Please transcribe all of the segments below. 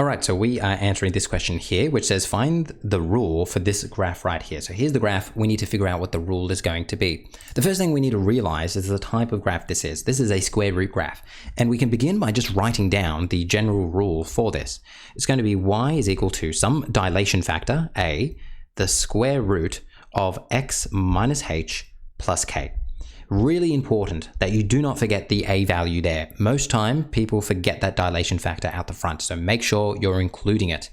All right, so we are answering this question here, which says find the rule for this graph right here. So here's the graph. We need to figure out what the rule is going to be. The first thing we need to realize is the type of graph this is. This is a square root graph. And we can begin by just writing down the general rule for this. It's going to be y is equal to some dilation factor, a, the square root of x minus h plus k. Really important that you do not forget the a value there. Most time, people forget that dilation factor out the front, so make sure you're including it.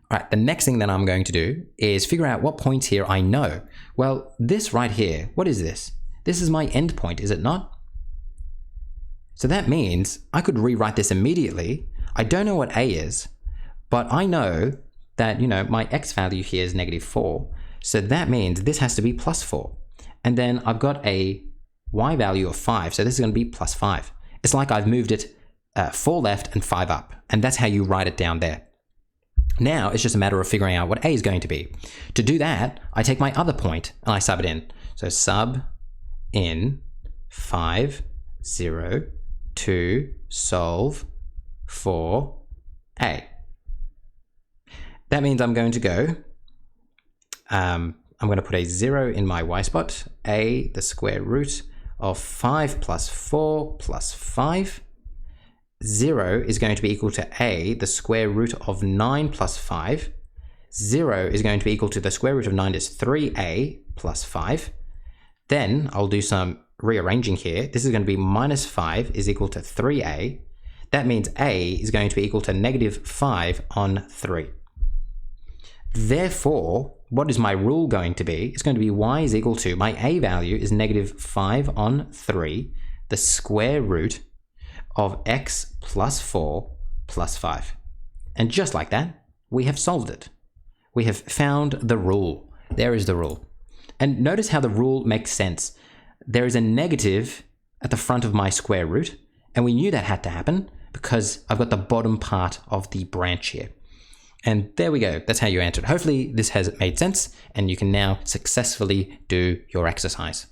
All right, the next thing that I'm going to do is figure out what points here I know. Well, this right here, what is this? This is my endpoint, is it not? So that means I could rewrite this immediately. I don't know what a is, but I know that, my x value here is -4. So that means this has to be +4. And then I've got a y value of 5, so this is going to be +5. It's like I've moved it 4 left and 5 up, and that's how you write it down there. Now it's just a matter of figuring out what a is going to be. To do that, I take my other point and I sub it in. So sub in 5, 0, 2, solve for a. That means I'm going to go, I'm going to put a 0 in my y spot, a, the square root of 5 plus 4 plus 5. 0 is going to be equal to a, the square root of 9 plus 5. 0 is going to be equal to the square root of 9 is 3a plus 5. Then I'll do some rearranging here. This is going to be -5 is equal to 3a. That means a is going to be equal to -5 on 3. Therefore, what is my rule going to be? It's going to be y is equal to, my a value is -5 on 3, the square root of x plus 4 plus 5. And just like that, we have solved it. We have found the rule. There is the rule. And notice how the rule makes sense. There is a negative at the front of my square root, and we knew that had to happen because I've got the bottom part of the branch here. And there we go. That's how you answer it. Hopefully this has made sense and you can now successfully do your exercise.